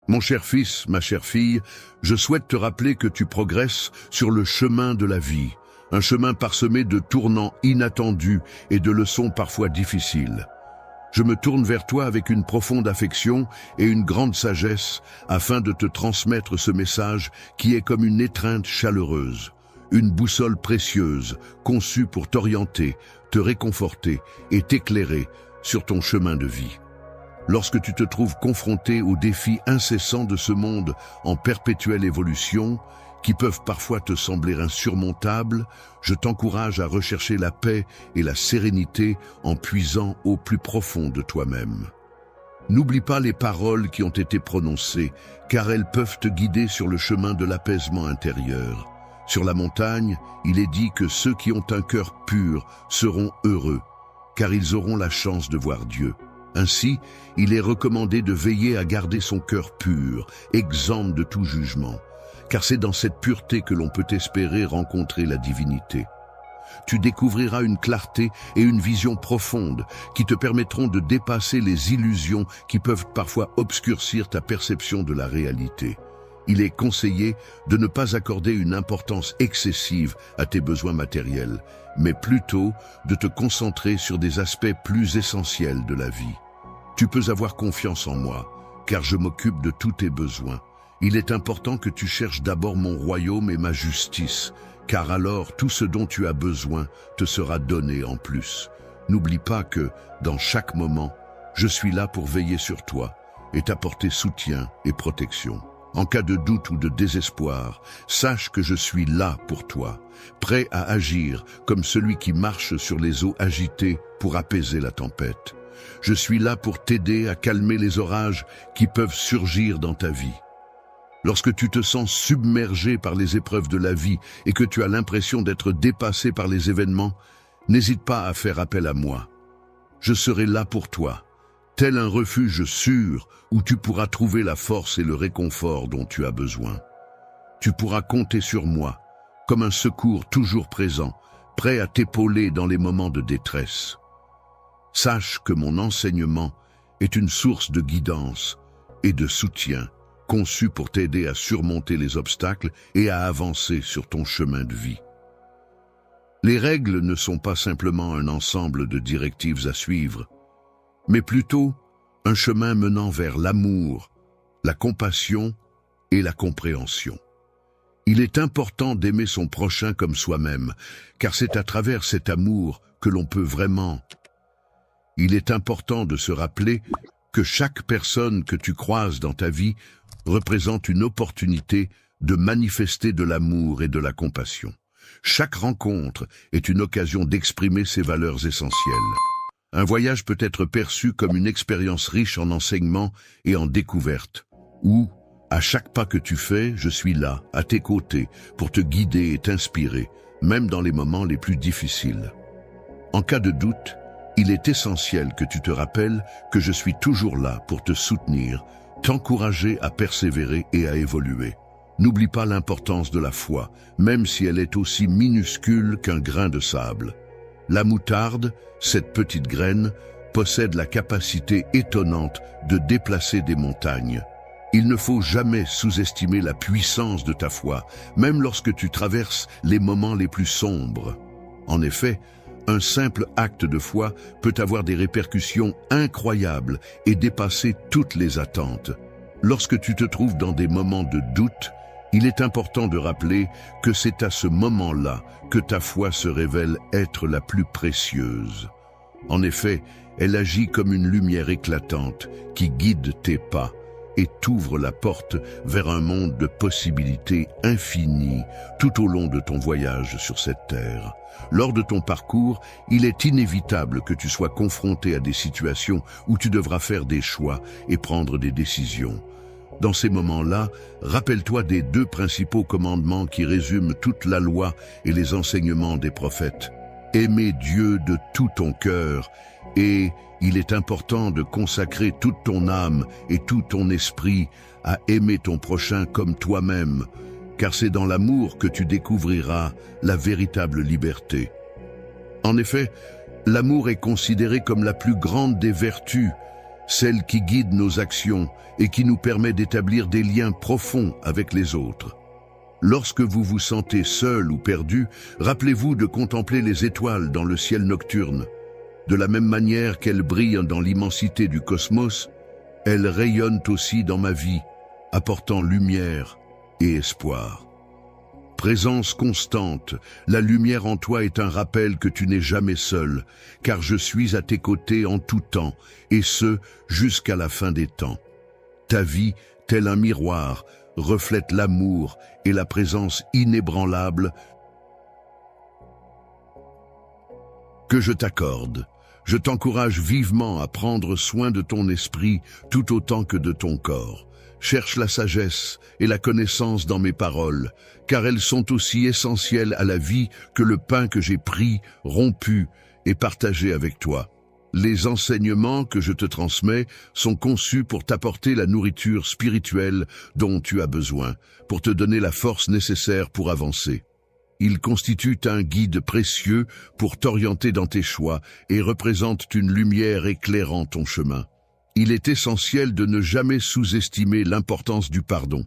Mon cher fils, ma chère fille, je souhaite te rappeler que tu progresses sur le chemin de la vie, un chemin parsemé de tournants inattendus et de leçons parfois difficiles. Je me tourne vers toi avec une profonde affection et une grande sagesse afin de te transmettre ce message qui est comme une étreinte chaleureuse, une boussole précieuse conçue pour t'orienter, te réconforter et t'éclairer sur ton chemin de vie. Lorsque tu te trouves confronté aux défis incessants de ce monde en perpétuelle évolution, qui peuvent parfois te sembler insurmontables, je t'encourage à rechercher la paix et la sérénité en puisant au plus profond de toi-même. N'oublie pas les paroles qui ont été prononcées, car elles peuvent te guider sur le chemin de l'apaisement intérieur. Sur la montagne, il est dit que ceux qui ont un cœur pur seront heureux, car ils auront la chance de voir Dieu. Ainsi, il est recommandé de veiller à garder son cœur pur, exempt de tout jugement, car c'est dans cette pureté que l'on peut espérer rencontrer la divinité. Tu découvriras une clarté et une vision profonde qui te permettront de dépasser les illusions qui peuvent parfois obscurcir ta perception de la réalité. Il est conseillé de ne pas accorder une importance excessive à tes besoins matériels, mais plutôt de te concentrer sur des aspects plus essentiels de la vie. Tu peux avoir confiance en moi, car je m'occupe de tous tes besoins. Il est important que tu cherches d'abord mon royaume et ma justice, car alors tout ce dont tu as besoin te sera donné en plus. N'oublie pas que, dans chaque moment, je suis là pour veiller sur toi et t'apporter soutien et protection. En cas de doute ou de désespoir, sache que je suis là pour toi, prêt à agir comme celui qui marche sur les eaux agitées pour apaiser la tempête. Je suis là pour t'aider à calmer les orages qui peuvent surgir dans ta vie. Lorsque tu te sens submergé par les épreuves de la vie et que tu as l'impression d'être dépassé par les événements, n'hésite pas à faire appel à moi. Je serai là pour toi, tel un refuge sûr où tu pourras trouver la force et le réconfort dont tu as besoin. Tu pourras compter sur moi, comme un secours toujours présent, prêt à t'épauler dans les moments de détresse. Sache que mon enseignement est une source de guidance et de soutien, conçu pour t'aider à surmonter les obstacles et à avancer sur ton chemin de vie. Les règles ne sont pas simplement un ensemble de directives à suivre, mais plutôt un chemin menant vers l'amour, la compassion et la compréhension. Il est important d'aimer son prochain comme soi-même, car c'est à travers cet amour que l'on peut vraiment. Il est important de se rappeler que chaque personne que tu croises dans ta vie représente une opportunité de manifester de l'amour et de la compassion. Chaque rencontre est une occasion d'exprimer ces valeurs essentielles. Un voyage peut être perçu comme une expérience riche en enseignements et en découvertes, où, à chaque pas que tu fais, je suis là, à tes côtés, pour te guider et t'inspirer, même dans les moments les plus difficiles. En cas de doute, il est essentiel que tu te rappelles que je suis toujours là pour te soutenir, t'encourager à persévérer et à évoluer. N'oublie pas l'importance de la foi, même si elle est aussi minuscule qu'un grain de sable. La moutarde, cette petite graine, possède la capacité étonnante de déplacer des montagnes. Il ne faut jamais sous-estimer la puissance de ta foi, même lorsque tu traverses les moments les plus sombres. En effet, un simple acte de foi peut avoir des répercussions incroyables et dépasser toutes les attentes. Lorsque tu te trouves dans des moments de doute, il est important de rappeler que c'est à ce moment-là que ta foi se révèle être la plus précieuse. En effet, elle agit comme une lumière éclatante qui guide tes pas et t'ouvre la porte vers un monde de possibilités infinies tout au long de ton voyage sur cette terre. Lors de ton parcours, il est inévitable que tu sois confronté à des situations où tu devras faire des choix et prendre des décisions. Dans ces moments-là, rappelle-toi des 2 principaux commandements qui résument toute la loi et les enseignements des prophètes. Aimer Dieu de tout ton cœur et il est important de consacrer toute ton âme et tout ton esprit à aimer ton prochain comme toi-même, car c'est dans l'amour que tu découvriras la véritable liberté. En effet, l'amour est considéré comme la plus grande des vertus, celle qui guide nos actions et qui nous permet d'établir des liens profonds avec les autres. Lorsque vous vous sentez seul ou perdu, rappelez-vous de contempler les étoiles dans le ciel nocturne. De la même manière qu'elles brillent dans l'immensité du cosmos, elles rayonnent aussi dans ma vie, apportant lumière et espoir. Présence constante, la lumière en toi est un rappel que tu n'es jamais seul, car je suis à tes côtés en tout temps, et ce, jusqu'à la fin des temps. Ta vie, tel un miroir, reflète l'amour et la présence inébranlable que je t'accorde. Je t'encourage vivement à prendre soin de ton esprit tout autant que de ton corps. Cherche la sagesse et la connaissance dans mes paroles, car elles sont aussi essentielles à la vie que le pain que j'ai pris, rompu et partagé avec toi. Les enseignements que je te transmets sont conçus pour t'apporter la nourriture spirituelle dont tu as besoin, pour te donner la force nécessaire pour avancer. Ils constituent un guide précieux pour t'orienter dans tes choix et représentent une lumière éclairant ton chemin. Il est essentiel de ne jamais sous-estimer l'importance du pardon.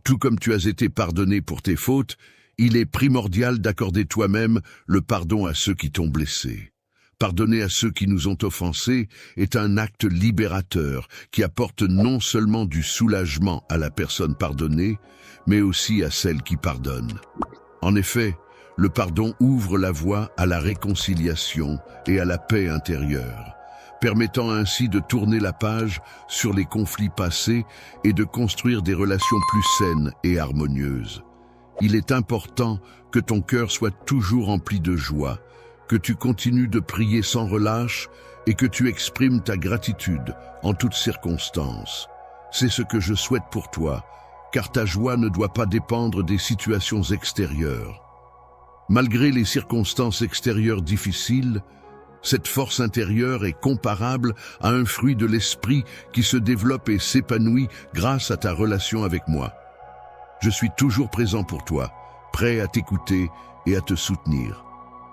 Tout comme tu as été pardonné pour tes fautes, il est primordial d'accorder toi-même le pardon à ceux qui t'ont blessé. Pardonner à ceux qui nous ont offensés est un acte libérateur qui apporte non seulement du soulagement à la personne pardonnée, mais aussi à celle qui pardonne. En effet, le pardon ouvre la voie à la réconciliation et à la paix intérieure, permettant ainsi de tourner la page sur les conflits passés et de construire des relations plus saines et harmonieuses. Il est important que ton cœur soit toujours rempli de joie, que tu continues de prier sans relâche et que tu exprimes ta gratitude en toutes circonstances. C'est ce que je souhaite pour toi, car ta joie ne doit pas dépendre des situations extérieures. Malgré les circonstances extérieures difficiles, cette force intérieure est comparable à un fruit de l'esprit qui se développe et s'épanouit grâce à ta relation avec moi. Je suis toujours présent pour toi, prêt à t'écouter et à te soutenir.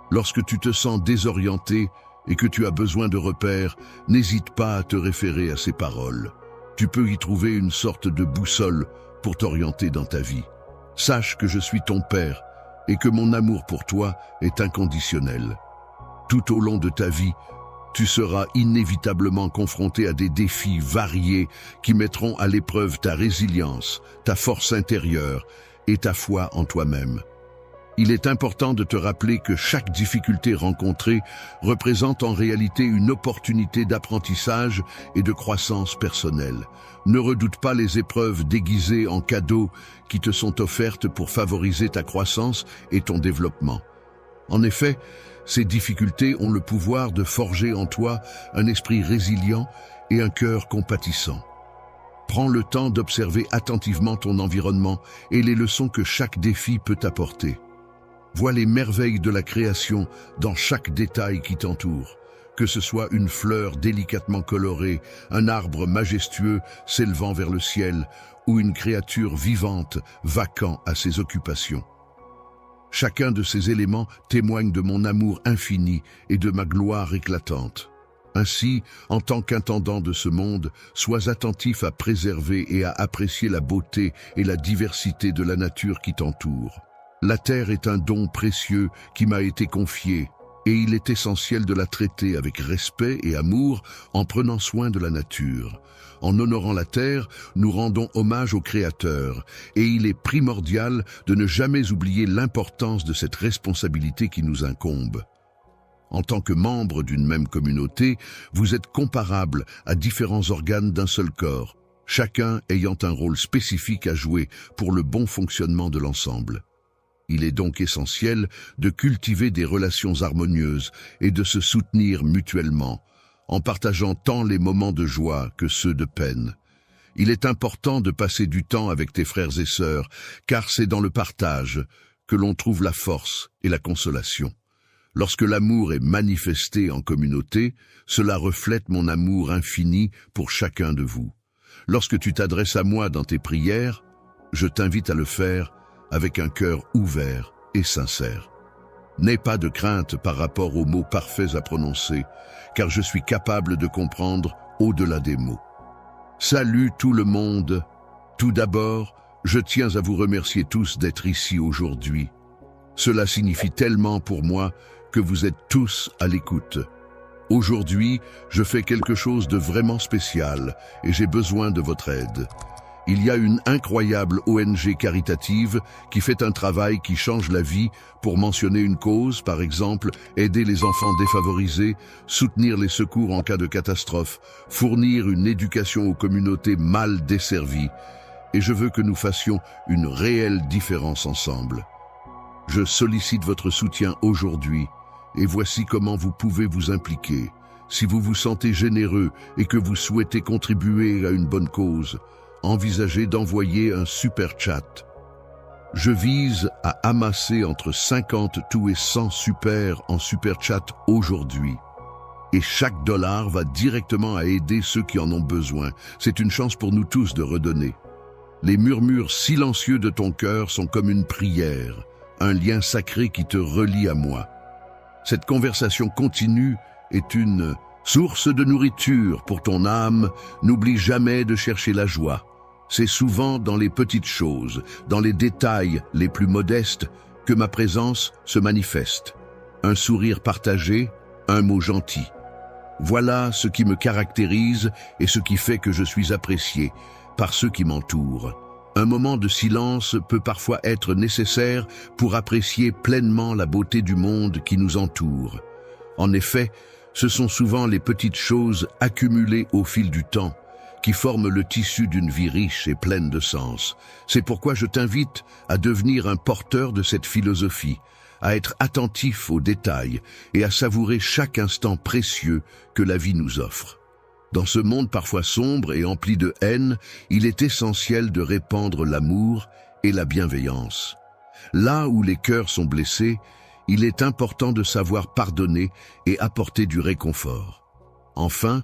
Lorsque tu te sens désorienté et que tu as besoin de repères, n'hésite pas à te référer à ces paroles. Tu peux y trouver une sorte de boussole pour t'orienter dans ta vie. Sache que je suis ton Père et que mon amour pour toi est inconditionnel. Tout au long de ta vie, tu seras inévitablement confronté à des défis variés qui mettront à l'épreuve ta résilience, ta force intérieure et ta foi en toi-même. Il est important de te rappeler que chaque difficulté rencontrée représente en réalité une opportunité d'apprentissage et de croissance personnelle. Ne redoute pas les épreuves déguisées en cadeaux qui te sont offertes pour favoriser ta croissance et ton développement. En effet, ces difficultés ont le pouvoir de forger en toi un esprit résilient et un cœur compatissant. Prends le temps d'observer attentivement ton environnement et les leçons que chaque défi peut t'apporter. Vois les merveilles de la création dans chaque détail qui t'entoure, que ce soit une fleur délicatement colorée, un arbre majestueux s'élevant vers le ciel ou une créature vivante vaquant à ses occupations. Chacun de ces éléments témoigne de mon amour infini et de ma gloire éclatante. Ainsi, en tant qu'intendant de ce monde, sois attentif à préserver et à apprécier la beauté et la diversité de la nature qui t'entoure. La terre est un don précieux qui m'a été confié, et il est essentiel de la traiter avec respect et amour en prenant soin de la nature. En honorant la terre, nous rendons hommage au Créateur, et il est primordial de ne jamais oublier l'importance de cette responsabilité qui nous incombe. En tant que membre d'une même communauté, vous êtes comparables à différents organes d'un seul corps, chacun ayant un rôle spécifique à jouer pour le bon fonctionnement de l'ensemble. Il est donc essentiel de cultiver des relations harmonieuses et de se soutenir mutuellement, en partageant tant les moments de joie que ceux de peine. Il est important de passer du temps avec tes frères et sœurs, car c'est dans le partage que l'on trouve la force et la consolation. Lorsque l'amour est manifesté en communauté, cela reflète mon amour infini pour chacun de vous. Lorsque tu t'adresses à moi dans tes prières, je t'invite à le faire avec un cœur ouvert et sincère. N'aie pas de crainte par rapport aux mots parfaits à prononcer, car je suis capable de comprendre au-delà des mots. Salut tout le monde. Tout d'abord, je tiens à vous remercier tous d'être ici aujourd'hui. Cela signifie tellement pour moi que vous êtes tous à l'écoute. Aujourd'hui, je fais quelque chose de vraiment spécial et j'ai besoin de votre aide. Il y a une incroyable ONG caritative qui fait un travail qui change la vie pour mentionner une cause, par exemple, aider les enfants défavorisés, soutenir les secours en cas de catastrophe, fournir une éducation aux communautés mal desservies. Et je veux que nous fassions une réelle différence ensemble. Je sollicite votre soutien aujourd'hui et voici comment vous pouvez vous impliquer. Si vous vous sentez généreux et que vous souhaitez contribuer à une bonne cause, envisagez d'envoyer un super chat. Je vise à amasser entre 50 tout et 100 super en super chat aujourd'hui. Et chaque dollar va directement à aider ceux qui en ont besoin. C'est une chance pour nous tous de redonner. Les murmures silencieux de ton cœur sont comme une prière, un lien sacré qui te relie à moi. Cette conversation continue est une source de nourriture pour ton âme. N'oublie jamais de chercher la joie. C'est souvent dans les petites choses, dans les détails les plus modestes, que ma présence se manifeste. Un sourire partagé, un mot gentil. Voilà ce qui me caractérise et ce qui fait que je suis apprécié par ceux qui m'entourent. Un moment de silence peut parfois être nécessaire pour apprécier pleinement la beauté du monde qui nous entoure. En effet, ce sont souvent les petites choses accumulées au fil du temps qui forment le tissu d'une vie riche et pleine de sens. C'est pourquoi je t'invite à devenir un porteur de cette philosophie, à être attentif aux détails et à savourer chaque instant précieux que la vie nous offre. Dans ce monde parfois sombre et empli de haine, il est essentiel de répandre l'amour et la bienveillance. Là où les cœurs sont blessés, il est important de savoir pardonner et apporter du réconfort. Enfin,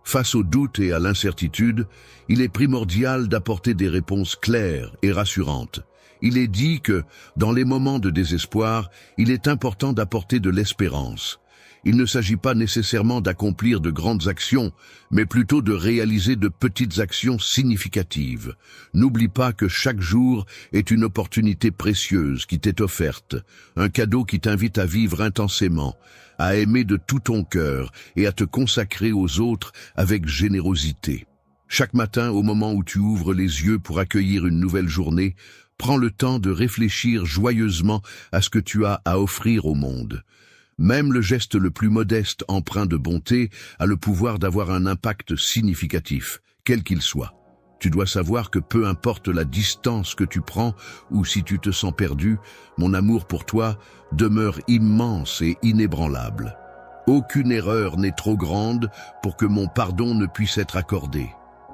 face au doute et à l'incertitude, il est primordial d'apporter des réponses claires et rassurantes. Il est dit que, dans les moments de désespoir, il est important d'apporter de l'espérance. Il ne s'agit pas nécessairement d'accomplir de grandes actions, mais plutôt de réaliser de petites actions significatives. N'oublie pas que chaque jour est une opportunité précieuse qui t'est offerte, un cadeau qui t'invite à vivre intensément, à aimer de tout ton cœur et à te consacrer aux autres avec générosité. Chaque matin, au moment où tu ouvres les yeux pour accueillir une nouvelle journée, prends le temps de réfléchir joyeusement à ce que tu as à offrir au monde. Même le geste le plus modeste, empreint de bonté, a le pouvoir d'avoir un impact significatif, quel qu'il soit. Tu dois savoir que peu importe la distance que tu prends ou si tu te sens perdu, mon amour pour toi demeure immense et inébranlable. Aucune erreur n'est trop grande pour que mon pardon ne puisse être accordé.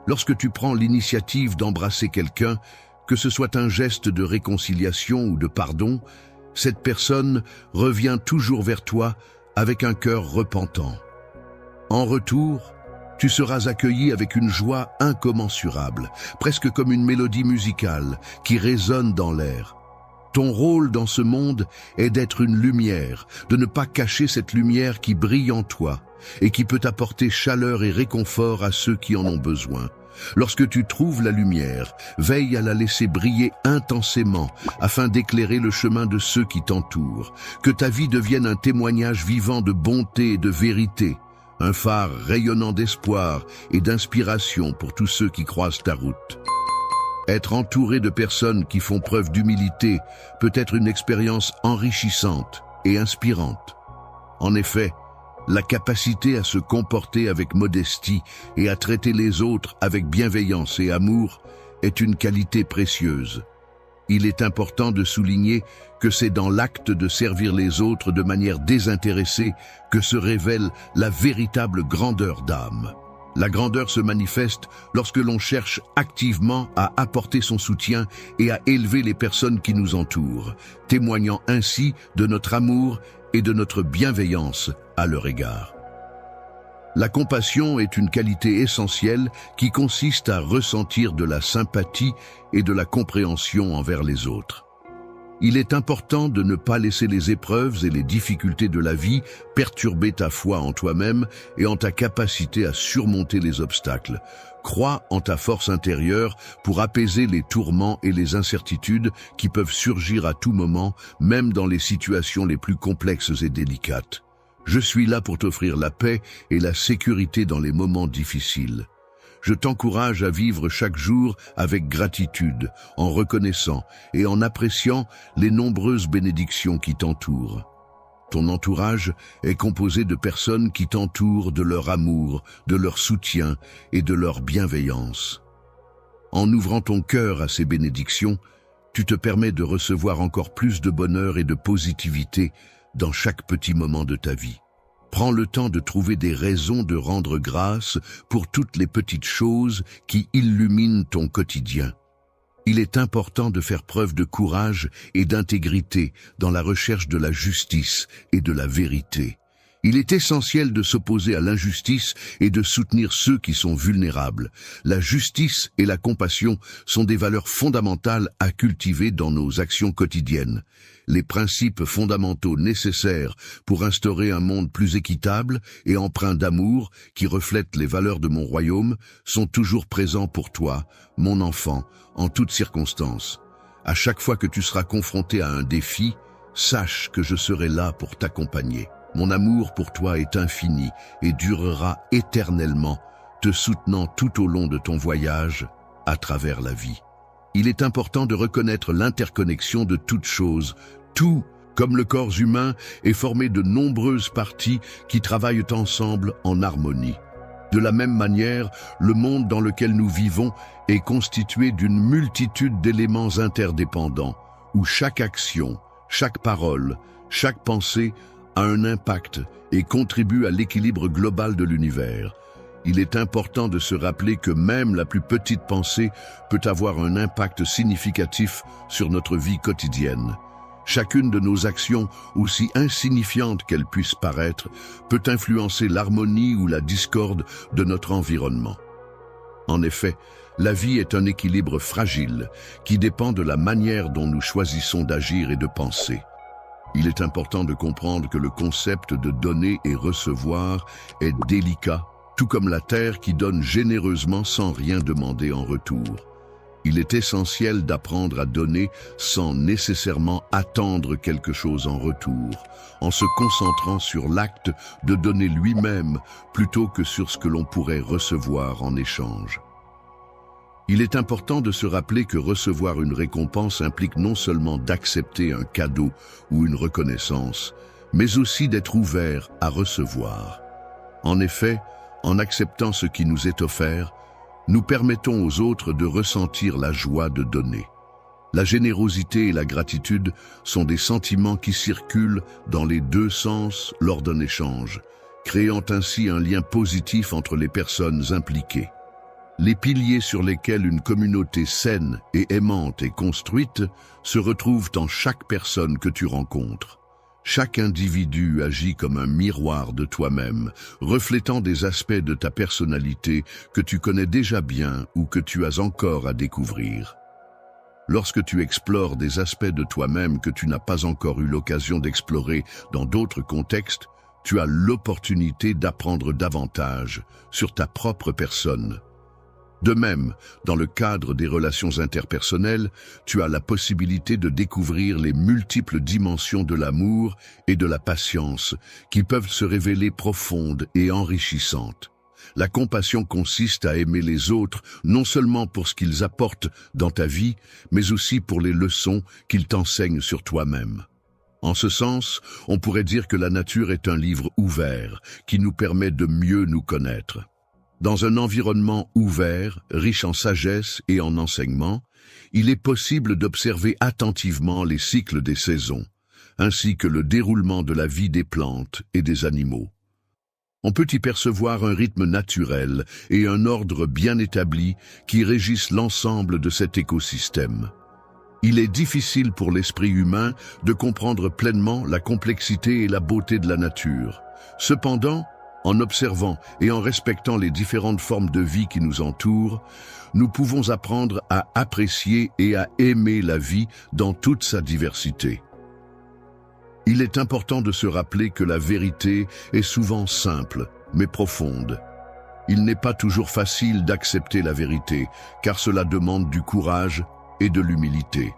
Lorsque tu prends l'initiative d'embrasser quelqu'un, que ce soit un geste de réconciliation ou de pardon, cette personne revient toujours vers toi avec un cœur repentant. En retour, tu seras accueilli avec une joie incommensurable, presque comme une mélodie musicale qui résonne dans l'air. Ton rôle dans ce monde est d'être une lumière, de ne pas cacher cette lumière qui brille en toi et qui peut apporter chaleur et réconfort à ceux qui en ont besoin. Lorsque tu trouves la lumière, veille à la laisser briller intensément afin d'éclairer le chemin de ceux qui t'entourent. Que ta vie devienne un témoignage vivant de bonté et de vérité, un phare rayonnant d'espoir et d'inspiration pour tous ceux qui croisent ta route. Être entouré de personnes qui font preuve d'humilité peut être une expérience enrichissante et inspirante. En effet, la capacité à se comporter avec modestie et à traiter les autres avec bienveillance et amour est une qualité précieuse. Il est important de souligner que c'est dans l'acte de servir les autres de manière désintéressée que se révèle la véritable grandeur d'âme. La grandeur se manifeste lorsque l'on cherche activement à apporter son soutien et à élever les personnes qui nous entourent, témoignant ainsi de notre amour et de notre bienveillance à leur égard. La compassion est une qualité essentielle qui consiste à ressentir de la sympathie et de la compréhension envers les autres. Il est important de ne pas laisser les épreuves et les difficultés de la vie perturber ta foi en toi-même et en ta capacité à surmonter les obstacles. Crois en ta force intérieure pour apaiser les tourments et les incertitudes qui peuvent surgir à tout moment, même dans les situations les plus complexes et délicates. Je suis là pour t'offrir la paix et la sécurité dans les moments difficiles. Je t'encourage à vivre chaque jour avec gratitude, en reconnaissant et en appréciant les nombreuses bénédictions qui t'entourent. Ton entourage est composé de personnes qui t'entourent de leur amour, de leur soutien et de leur bienveillance. En ouvrant ton cœur à ces bénédictions, tu te permets de recevoir encore plus de bonheur et de positivité dans chaque petit moment de ta vie. Prends le temps de trouver des raisons de rendre grâce pour toutes les petites choses qui illuminent ton quotidien. Il est important de faire preuve de courage et d'intégrité dans la recherche de la justice et de la vérité. Il est essentiel de s'opposer à l'injustice et de soutenir ceux qui sont vulnérables. La justice et la compassion sont des valeurs fondamentales à cultiver dans nos actions quotidiennes. Les principes fondamentaux nécessaires pour instaurer un monde plus équitable et empreint d'amour qui reflète les valeurs de mon royaume sont toujours présents pour toi, mon enfant, en toutes circonstances. À chaque fois que tu seras confronté à un défi, sache que je serai là pour t'accompagner. Mon amour pour toi est infini et durera éternellement, te soutenant tout au long de ton voyage à travers la vie. Il est important de reconnaître l'interconnexion de toutes choses. Tout, comme le corps humain, est formé de nombreuses parties qui travaillent ensemble en harmonie. De la même manière, le monde dans lequel nous vivons est constitué d'une multitude d'éléments interdépendants, où chaque action, chaque parole, chaque pensée a un impact et contribue à l'équilibre global de l'univers. Il est important de se rappeler que même la plus petite pensée peut avoir un impact significatif sur notre vie quotidienne. Chacune de nos actions, aussi insignifiantes qu'elles puissent paraître, peut influencer l'harmonie ou la discorde de notre environnement. En effet, la vie est un équilibre fragile qui dépend de la manière dont nous choisissons d'agir et de penser. Il est important de comprendre que le concept de donner et recevoir est délicat, tout comme la terre qui donne généreusement sans rien demander en retour. Il est essentiel d'apprendre à donner sans nécessairement attendre quelque chose en retour, en se concentrant sur l'acte de donner lui-même plutôt que sur ce que l'on pourrait recevoir en échange. Il est important de se rappeler que recevoir une récompense implique non seulement d'accepter un cadeau ou une reconnaissance, mais aussi d'être ouvert à recevoir. En effet, en acceptant ce qui nous est offert, nous permettons aux autres de ressentir la joie de donner. La générosité et la gratitude sont des sentiments qui circulent dans les deux sens lors d'un échange, créant ainsi un lien positif entre les personnes impliquées. Les piliers sur lesquels une communauté saine et aimante est construite se retrouvent en chaque personne que tu rencontres. Chaque individu agit comme un miroir de toi-même, reflétant des aspects de ta personnalité que tu connais déjà bien ou que tu as encore à découvrir. Lorsque tu explores des aspects de toi-même que tu n'as pas encore eu l'occasion d'explorer dans d'autres contextes, tu as l'opportunité d'apprendre davantage sur ta propre personne. De même, dans le cadre des relations interpersonnelles, tu as la possibilité de découvrir les multiples dimensions de l'amour et de la patience qui peuvent se révéler profondes et enrichissantes. La compassion consiste à aimer les autres non seulement pour ce qu'ils apportent dans ta vie, mais aussi pour les leçons qu'ils t'enseignent sur toi-même. En ce sens, on pourrait dire que la nature est un livre ouvert qui nous permet de mieux nous connaître. Dans un environnement ouvert, riche en sagesse et en enseignement, il est possible d'observer attentivement les cycles des saisons, ainsi que le déroulement de la vie des plantes et des animaux. On peut y percevoir un rythme naturel et un ordre bien établi qui régissent l'ensemble de cet écosystème. Il est difficile pour l'esprit humain de comprendre pleinement la complexité et la beauté de la nature. Cependant, En observant et en respectant les différentes formes de vie qui nous entourent, nous pouvons apprendre à apprécier et à aimer la vie dans toute sa diversité. Il est important de se rappeler que la vérité est souvent simple, mais profonde. Il n'est pas toujours facile d'accepter la vérité, car cela demande du courage et de l'humilité.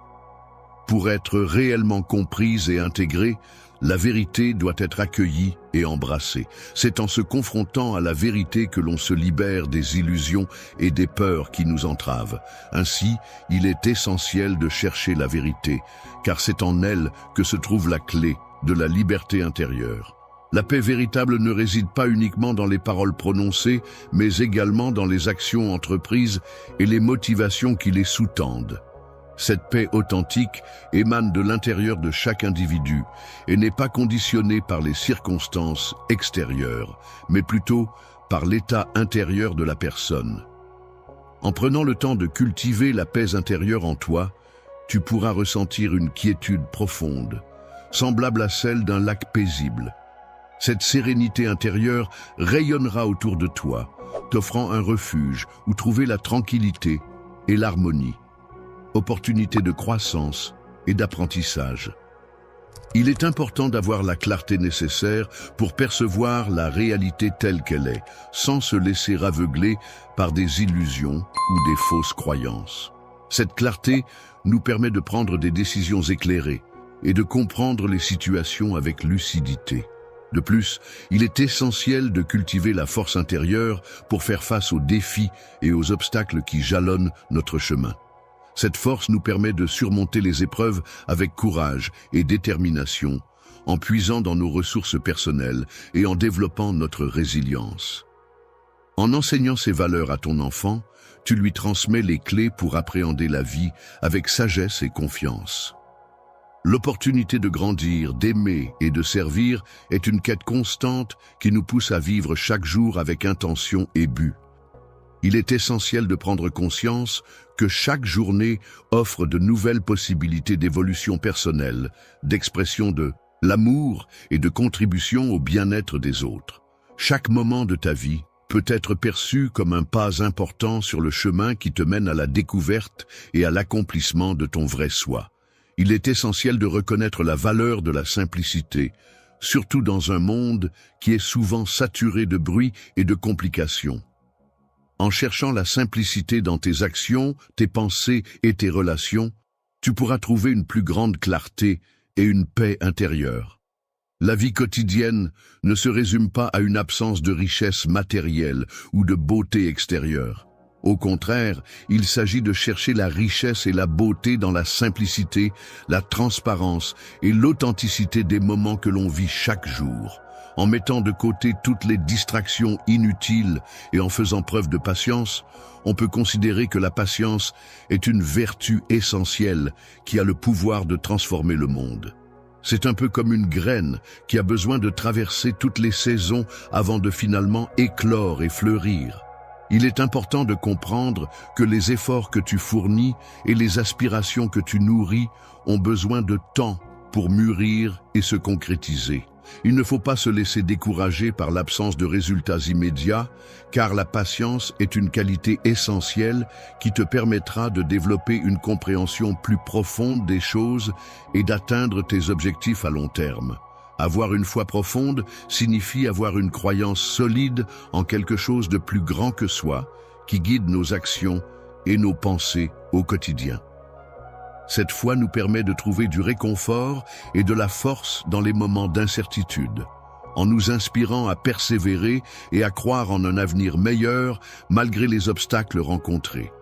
Pour être réellement comprise et intégrée, la vérité doit être accueillie et embrassée. C'est en se confrontant à la vérité que l'on se libère des illusions et des peurs qui nous entravent. Ainsi, il est essentiel de chercher la vérité, car c'est en elle que se trouve la clé de la liberté intérieure. La paix véritable ne réside pas uniquement dans les paroles prononcées, mais également dans les actions entreprises et les motivations qui les sous-tendent. Cette paix authentique émane de l'intérieur de chaque individu et n'est pas conditionnée par les circonstances extérieures, mais plutôt par l'état intérieur de la personne. En prenant le temps de cultiver la paix intérieure en toi, tu pourras ressentir une quiétude profonde, semblable à celle d'un lac paisible. Cette sérénité intérieure rayonnera autour de toi, t'offrant un refuge où trouver la tranquillité et l'harmonie. Opportunité de croissance et d'apprentissage. Il est important d'avoir la clarté nécessaire pour percevoir la réalité telle qu'elle est, sans se laisser aveugler par des illusions ou des fausses croyances. Cette clarté nous permet de prendre des décisions éclairées et de comprendre les situations avec lucidité. De plus, il est essentiel de cultiver la force intérieure pour faire face aux défis et aux obstacles qui jalonnent notre chemin. Cette force nous permet de surmonter les épreuves avec courage et détermination, en puisant dans nos ressources personnelles et en développant notre résilience. En enseignant ces valeurs à ton enfant, tu lui transmets les clés pour appréhender la vie avec sagesse et confiance. L'opportunité de grandir, d'aimer et de servir est une quête constante qui nous pousse à vivre chaque jour avec intention et but. Il est essentiel de prendre conscience que chaque journée offre de nouvelles possibilités d'évolution personnelle, d'expression de l'amour et de contribution au bien-être des autres. Chaque moment de ta vie peut être perçu comme un pas important sur le chemin qui te mène à la découverte et à l'accomplissement de ton vrai soi. Il est essentiel de reconnaître la valeur de la simplicité, surtout dans un monde qui est souvent saturé de bruit et de complications. En cherchant la simplicité dans tes actions, tes pensées et tes relations, tu pourras trouver une plus grande clarté et une paix intérieure. La vie quotidienne ne se résume pas à une absence de richesse matérielle ou de beauté extérieure. Au contraire, il s'agit de chercher la richesse et la beauté dans la simplicité, la transparence et l'authenticité des moments que l'on vit chaque jour. En mettant de côté toutes les distractions inutiles et en faisant preuve de patience, on peut considérer que la patience est une vertu essentielle qui a le pouvoir de transformer le monde. C'est un peu comme une graine qui a besoin de traverser toutes les saisons avant de finalement éclore et fleurir. Il est important de comprendre que les efforts que tu fournis et les aspirations que tu nourris ont besoin de temps pour mûrir et se concrétiser. Il ne faut pas se laisser décourager par l'absence de résultats immédiats, car la patience est une qualité essentielle qui te permettra de développer une compréhension plus profonde des choses et d'atteindre tes objectifs à long terme. Avoir une foi profonde signifie avoir une croyance solide en quelque chose de plus grand que soi, qui guide nos actions et nos pensées au quotidien. Cette foi nous permet de trouver du réconfort et de la force dans les moments d'incertitude, en nous inspirant à persévérer et à croire en un avenir meilleur malgré les obstacles rencontrés.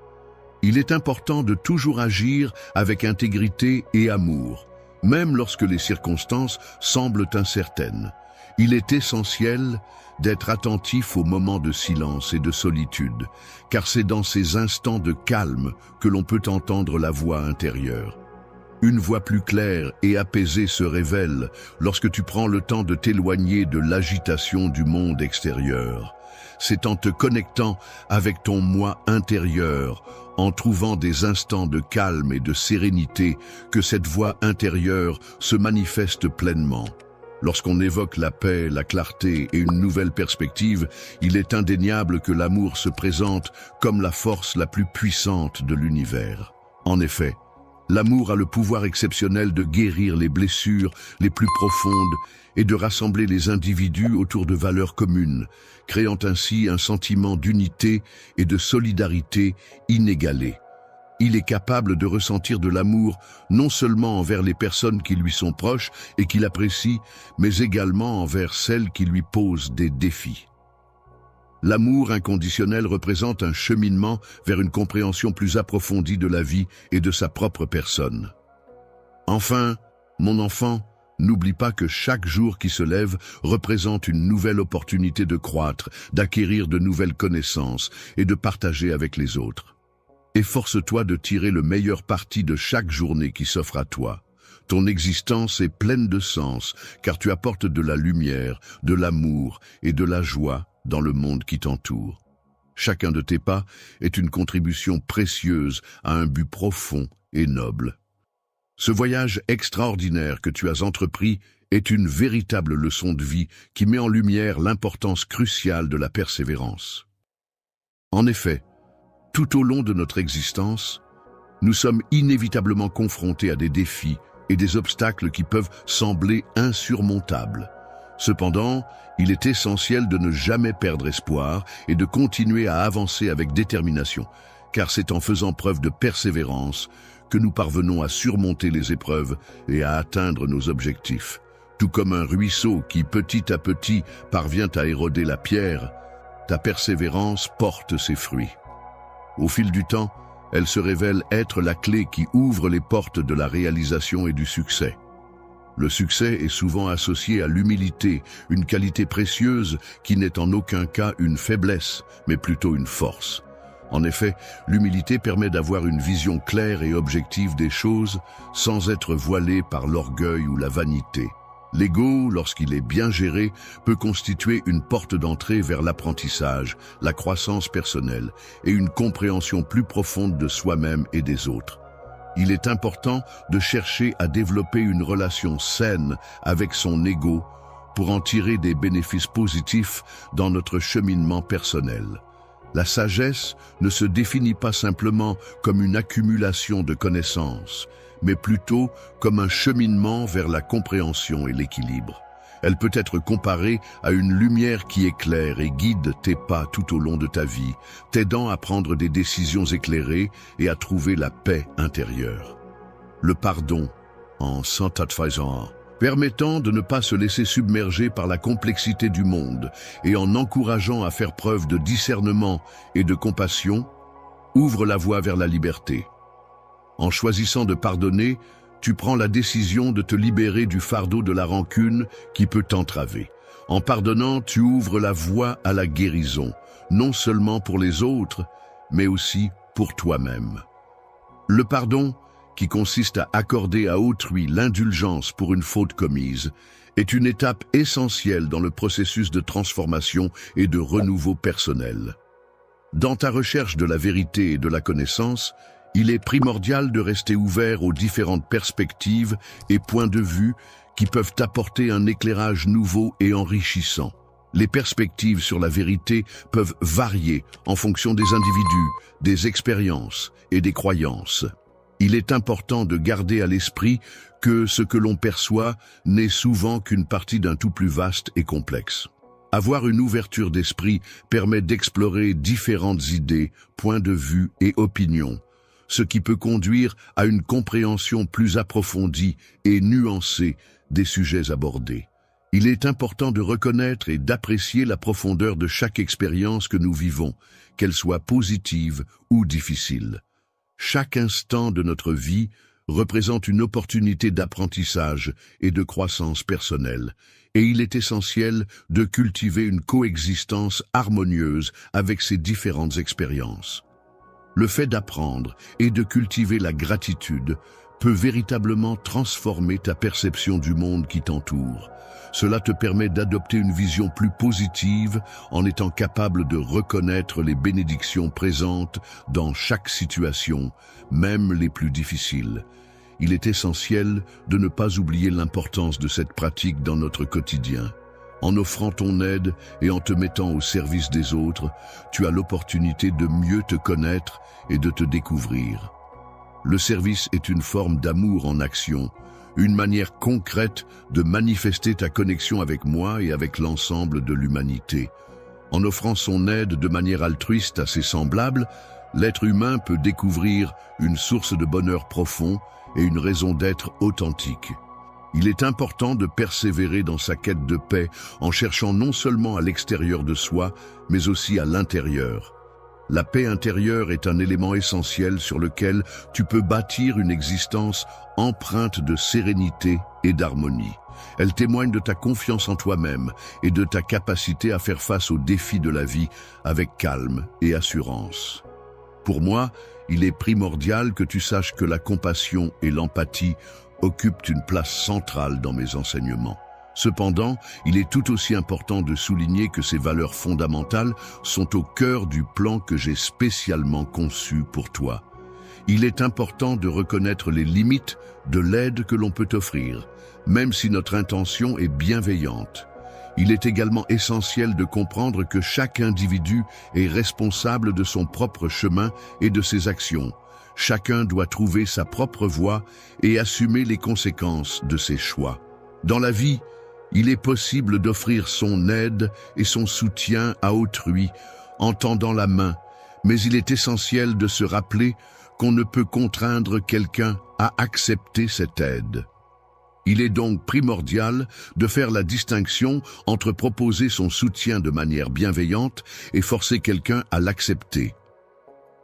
Il est important de toujours agir avec intégrité et amour, même lorsque les circonstances semblent incertaines. Il est essentiel d'être attentif aux moments de silence et de solitude, car c'est dans ces instants de calme que l'on peut entendre la voix intérieure. Une voix plus claire et apaisée se révèle lorsque tu prends le temps de t'éloigner de l'agitation du monde extérieur. C'est en te connectant avec ton moi intérieur, en trouvant des instants de calme et de sérénité, que cette voix intérieure se manifeste pleinement. Lorsqu'on évoque la paix, la clarté et une nouvelle perspective, il est indéniable que l'amour se présente comme la force la plus puissante de l'univers. En effet, l'amour a le pouvoir exceptionnel de guérir les blessures les plus profondes et de rassembler les individus autour de valeurs communes, créant ainsi un sentiment d'unité et de solidarité inégalé. Il est capable de ressentir de l'amour non seulement envers les personnes qui lui sont proches et qu'il apprécie, mais également envers celles qui lui posent des défis. L'amour inconditionnel représente un cheminement vers une compréhension plus approfondie de la vie et de sa propre personne. Enfin, mon enfant, n'oublie pas que chaque jour qui se lève représente une nouvelle opportunité de croître, d'acquérir de nouvelles connaissances et de partager avec les autres. Efforce-toi de tirer le meilleur parti de chaque journée qui s'offre à toi. Ton existence est pleine de sens, car tu apportes de la lumière, de l'amour et de la joie dans le monde qui t'entoure. Chacun de tes pas est une contribution précieuse à un but profond et noble. Ce voyage extraordinaire que tu as entrepris est une véritable leçon de vie qui met en lumière l'importance cruciale de la persévérance. En effet, tout au long de notre existence, nous sommes inévitablement confrontés à des défis et des obstacles qui peuvent sembler insurmontables. Cependant, il est essentiel de ne jamais perdre espoir et de continuer à avancer avec détermination, car c'est en faisant preuve de persévérance que nous parvenons à surmonter les épreuves et à atteindre nos objectifs. Tout comme un ruisseau qui, petit à petit, parvient à éroder la pierre, ta persévérance porte ses fruits. Au fil du temps, elle se révèle être la clé qui ouvre les portes de la réalisation et du succès. Le succès est souvent associé à l'humilité, une qualité précieuse qui n'est en aucun cas une faiblesse, mais plutôt une force. En effet, l'humilité permet d'avoir une vision claire et objective des choses sans être voilée par l'orgueil ou la vanité. L'ego, lorsqu'il est bien géré, peut constituer une porte d'entrée vers l'apprentissage, la croissance personnelle et une compréhension plus profonde de soi-même et des autres. Il est important de chercher à développer une relation saine avec son ego pour en tirer des bénéfices positifs dans notre cheminement personnel. La sagesse ne se définit pas simplement comme une accumulation de connaissances, mais plutôt comme un cheminement vers la compréhension et l'équilibre. Elle peut être comparée à une lumière qui éclaire et guide tes pas tout au long de ta vie, t'aidant à prendre des décisions éclairées et à trouver la paix intérieure. Le pardon, en sanctifiant, permettant de ne pas se laisser submerger par la complexité du monde et en encourageant à faire preuve de discernement et de compassion, ouvre la voie vers la liberté. En choisissant de pardonner, tu prends la décision de te libérer du fardeau de la rancune qui peut t'entraver. En pardonnant, tu ouvres la voie à la guérison, non seulement pour les autres, mais aussi pour toi-même. Le pardon, qui consiste à accorder à autrui l'indulgence pour une faute commise, est une étape essentielle dans le processus de transformation et de renouveau personnel. Dans ta recherche de la vérité et de la connaissance, il est primordial de rester ouvert aux différentes perspectives et points de vue qui peuvent apporter un éclairage nouveau et enrichissant. Les perspectives sur la vérité peuvent varier en fonction des individus, des expériences et des croyances. Il est important de garder à l'esprit que ce que l'on perçoit n'est souvent qu'une partie d'un tout plus vaste et complexe. Avoir une ouverture d'esprit permet d'explorer différentes idées, points de vue et opinions, ce qui peut conduire à une compréhension plus approfondie et nuancée des sujets abordés. Il est important de reconnaître et d'apprécier la profondeur de chaque expérience que nous vivons, qu'elle soit positive ou difficile. Chaque instant de notre vie représente une opportunité d'apprentissage et de croissance personnelle, et il est essentiel de cultiver une coexistence harmonieuse avec ces différentes expériences. Le fait d'apprendre et de cultiver la gratitude peut véritablement transformer ta perception du monde qui t'entoure. Cela te permet d'adopter une vision plus positive en étant capable de reconnaître les bénédictions présentes dans chaque situation, même les plus difficiles. il est essentiel de ne pas oublier l'importance de cette pratique dans notre quotidien. En offrant ton aide et en te mettant au service des autres, tu as l'opportunité de mieux te connaître et de te découvrir. Le service est une forme d'amour en action, une manière concrète de manifester ta connexion avec moi et avec l'ensemble de l'humanité. En offrant son aide de manière altruiste à ses semblables, l'être humain peut découvrir une source de bonheur profond et une raison d'être authentique. Il est important de persévérer dans sa quête de paix en cherchant non seulement à l'extérieur de soi, mais aussi à l'intérieur. La paix intérieure est un élément essentiel sur lequel tu peux bâtir une existence empreinte de sérénité et d'harmonie. Elle témoigne de ta confiance en toi-même et de ta capacité à faire face aux défis de la vie avec calme et assurance. Pour moi, il est primordial que tu saches que la compassion et l'empathie occupent une place centrale dans mes enseignements. Cependant, il est tout aussi important de souligner que ces valeurs fondamentales sont au cœur du plan que j'ai spécialement conçu pour toi. Il est important de reconnaître les limites de l'aide que l'on peut offrir, même si notre intention est bienveillante. Il est également essentiel de comprendre que chaque individu est responsable de son propre chemin et de ses actions. Chacun doit trouver sa propre voie et assumer les conséquences de ses choix. Dans la vie, il est possible d'offrir son aide et son soutien à autrui en tendant la main, mais il est essentiel de se rappeler qu'on ne peut contraindre quelqu'un à accepter cette aide. Il est donc primordial de faire la distinction entre proposer son soutien de manière bienveillante et forcer quelqu'un à l'accepter.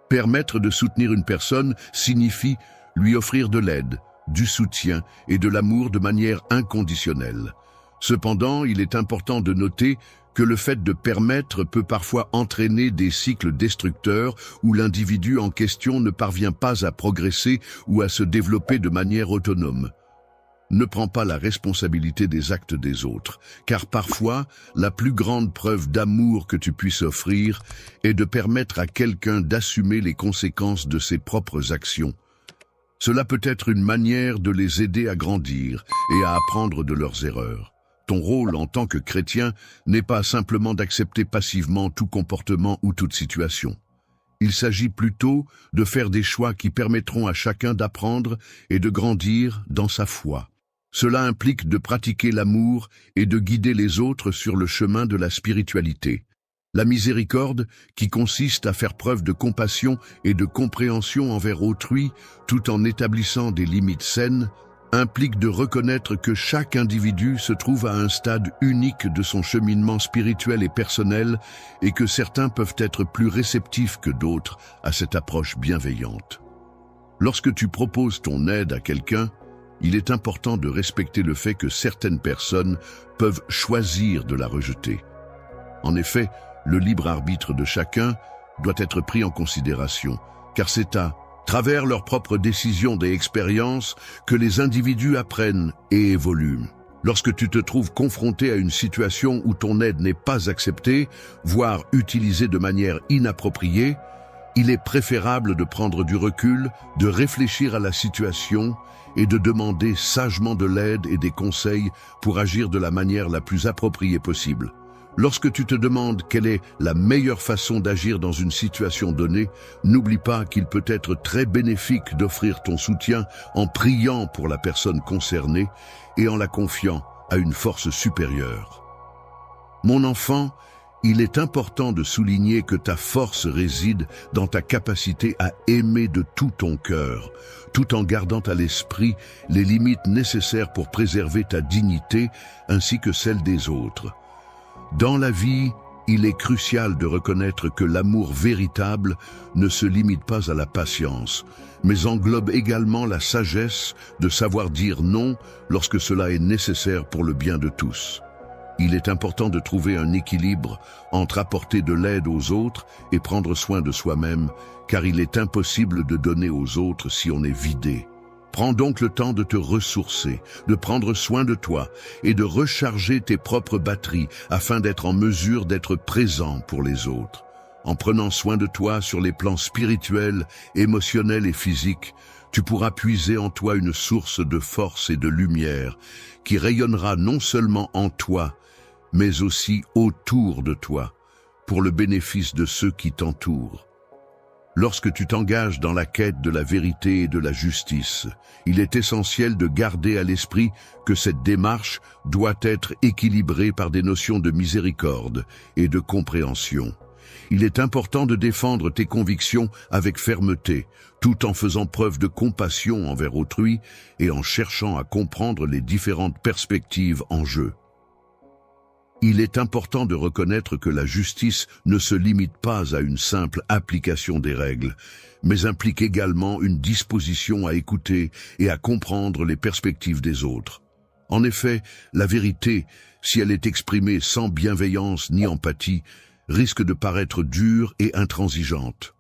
Permettre de soutenir une personne signifie lui offrir de l'aide, du soutien et de l'amour de manière inconditionnelle. Cependant, il est important de noter que le fait de permettre peut parfois entraîner des cycles destructeurs où l'individu en question ne parvient pas à progresser ou à se développer de manière autonome. Ne prends pas la responsabilité des actes des autres, car parfois, la plus grande preuve d'amour que tu puisses offrir est de permettre à quelqu'un d'assumer les conséquences de ses propres actions. Cela peut être une manière de les aider à grandir et à apprendre de leurs erreurs. Ton rôle en tant que chrétien n'est pas simplement d'accepter passivement tout comportement ou toute situation. Il s'agit plutôt de faire des choix qui permettront à chacun d'apprendre et de grandir dans sa foi. Cela implique de pratiquer l'amour et de guider les autres sur le chemin de la spiritualité. La miséricorde, qui consiste à faire preuve de compassion et de compréhension envers autrui, tout en établissant des limites saines, implique de reconnaître que chaque individu se trouve à un stade unique de son cheminement spirituel et personnel et que certains peuvent être plus réceptifs que d'autres à cette approche bienveillante. Lorsque tu proposes ton aide à quelqu'un, il est important de respecter le fait que certaines personnes peuvent choisir de la rejeter. En effet, le libre arbitre de chacun doit être pris en considération, car c'est à travers leurs propres décisions et expériences que les individus apprennent et évoluent. Lorsque tu te trouves confronté à une situation où ton aide n'est pas acceptée, voire utilisée de manière inappropriée, il est préférable de prendre du recul, de réfléchir à la situation et de demander sagement de l'aide et des conseils pour agir de la manière la plus appropriée possible. Lorsque tu te demandes quelle est la meilleure façon d'agir dans une situation donnée, n'oublie pas qu'il peut être très bénéfique d'offrir ton soutien en priant pour la personne concernée et en la confiant à une force supérieure. Mon enfant, il est important de souligner que ta force réside dans ta capacité à aimer de tout ton cœur, tout en gardant à l'esprit les limites nécessaires pour préserver ta dignité ainsi que celle des autres. Dans la vie, il est crucial de reconnaître que l'amour véritable ne se limite pas à la patience, mais englobe également la sagesse de savoir dire non lorsque cela est nécessaire pour le bien de tous. Il est important de trouver un équilibre entre apporter de l'aide aux autres et prendre soin de soi-même, car il est impossible de donner aux autres si on est vidé. Prends donc le temps de te ressourcer, de prendre soin de toi et de recharger tes propres batteries afin d'être en mesure d'être présent pour les autres. En prenant soin de toi sur les plans spirituels, émotionnels et physiques, tu pourras puiser en toi une source de force et de lumière qui rayonnera non seulement en toi, mais aussi autour de toi, pour le bénéfice de ceux qui t'entourent. Lorsque tu t'engages dans la quête de la vérité et de la justice, il est essentiel de garder à l'esprit que cette démarche doit être équilibrée par des notions de miséricorde et de compréhension. Il est important de défendre tes convictions avec fermeté, tout en faisant preuve de compassion envers autrui et en cherchant à comprendre les différentes perspectives en jeu. Il est important de reconnaître que la justice ne se limite pas à une simple application des règles, mais implique également une disposition à écouter et à comprendre les perspectives des autres. En effet, la vérité, si elle est exprimée sans bienveillance ni empathie, risque de paraître dure et intransigeante.